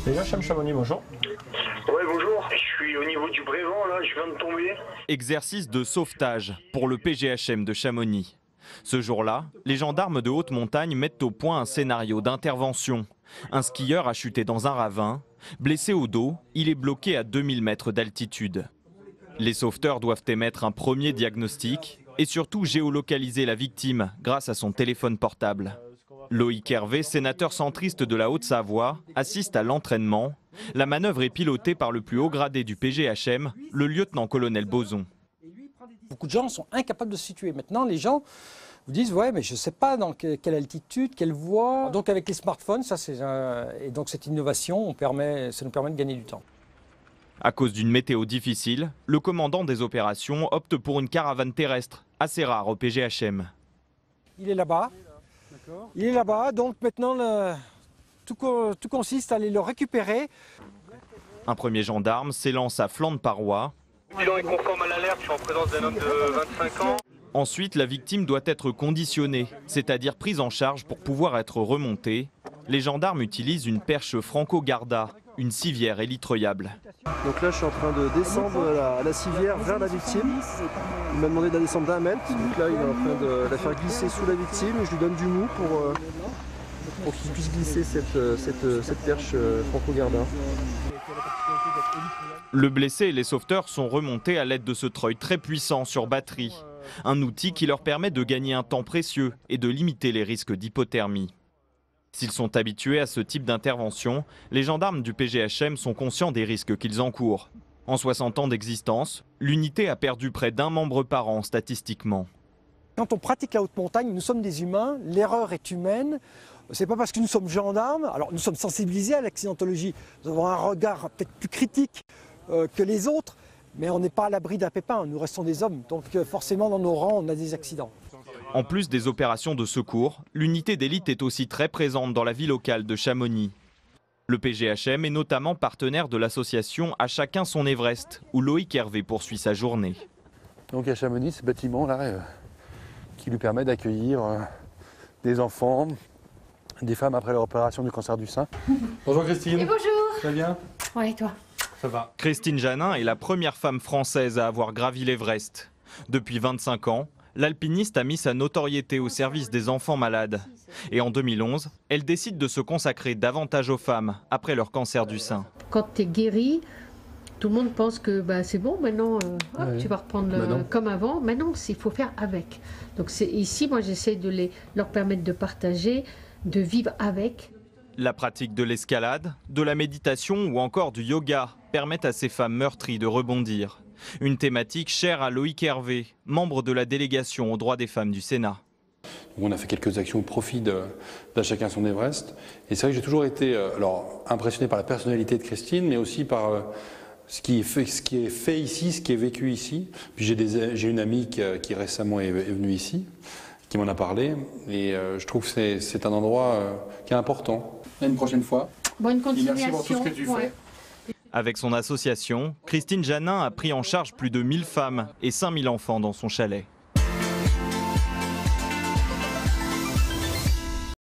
PGHM Chamonix, bonjour. Ouais, bonjour. Je suis au niveau du Brévent, là, je viens de tomber. Exercice de sauvetage pour le PGHM de Chamonix. Ce jour-là, les gendarmes de haute montagne mettent au point un scénario d'intervention. Un skieur a chuté dans un ravin. Blessé au dos, il est bloqué à 2000 mètres d'altitude. Les sauveteurs doivent émettre un premier diagnostic et surtout géolocaliser la victime grâce à son téléphone portable. Loïc Hervé, sénateur centriste de la Haute-Savoie, assiste à l'entraînement. La manœuvre est pilotée par le plus haut gradé du PGHM, le lieutenant-colonel Bozon. Beaucoup de gens sont incapables de se situer. Maintenant, les gens vous disent « ouais, mais je ne sais pas dans quelle altitude, quelle voie ». Donc avec les smartphones, et donc cette innovation, ça nous permet de gagner du temps. À cause d'une météo difficile, le commandant des opérations opte pour une caravane terrestre, assez rare au PGHM. Il est là-bas. Il est là-bas, donc maintenant tout consiste à aller le récupérer. Un premier gendarme s'élance à flanc de paroi. Le bilan est conforme à l'alerte, je suis en présence d'un homme de 25 ans. Ensuite, la victime doit être conditionnée, c'est-à-dire prise en charge pour pouvoir être remontée. Les gendarmes utilisent une perche Franco-Garda, une civière élitroyable. Donc là, je suis en train de descendre la civière vers la victime. Il m'a demandé de la descendre d'1 mètre. Donc là, il est en train de la faire glisser sous la victime. Je lui donne du mou pour qu'il puisse glisser cette perche Franco-Garda. Le blessé et les sauveteurs sont remontés à l'aide de ce treuil très puissant sur batterie. Un outil qui leur permet de gagner un temps précieux et de limiter les risques d'hypothermie. S'ils sont habitués à ce type d'intervention, les gendarmes du PGHM sont conscients des risques qu'ils encourent. En 60 ans d'existence, l'unité a perdu près d'1 membre par an statistiquement. Quand on pratique la haute montagne, nous sommes des humains, l'erreur est humaine. C'est pas parce que nous sommes gendarmes, alors nous sommes sensibilisés à l'accidentologie, nous avons un regard peut-être plus critique que les autres, mais on n'est pas à l'abri d'un pépin, nous restons des hommes, donc forcément dans nos rangs on a des accidents. En plus des opérations de secours, l'unité d'élite est aussi très présente dans la vie locale de Chamonix. Le PGHM est notamment partenaire de l'association À chacun son Everest, où Loïc Hervé poursuit sa journée. Donc à Chamonix, ce bâtiment-là, qui lui permet d'accueillir des enfants, des femmes après leur opération du cancer du sein. Bonjour Christine. Et bonjour. Ça va bien? Ouais, et toi? Ça va. Christine Janin est la première femme française à avoir gravi l'Everest. Depuis 25 ans, l'alpiniste a mis sa notoriété au service des enfants malades. Et en 2011, elle décide de se consacrer davantage aux femmes après leur cancer du sein. Quand tu es guéri, tout le monde pense que c'est bon, maintenant tu vas reprendre comme avant. Mais non, il faut faire avec. Donc ici, moi j'essaie de leur permettre de partager, de vivre avec. La pratique de l'escalade, de la méditation ou encore du yoga permettent à ces femmes meurtries de rebondir. Une thématique chère à Loïc Hervé, membre de la délégation aux droits des femmes du Sénat. On a fait quelques actions au profit d'À chacun son Everest. Et c'est vrai que j'ai toujours été impressionné par la personnalité de Christine, mais aussi par ce qui est fait ici, ce qui est vécu ici. Puis j'ai une amie qui récemment est venue ici, qui m'en a parlé. Et je trouve que c'est un endroit qui est important. À une prochaine fois. Bonne continuation. Et merci pour tout ce que tu fais. Avec son association, Christine Janin a pris en charge plus de 1000 femmes et 5000 enfants dans son chalet.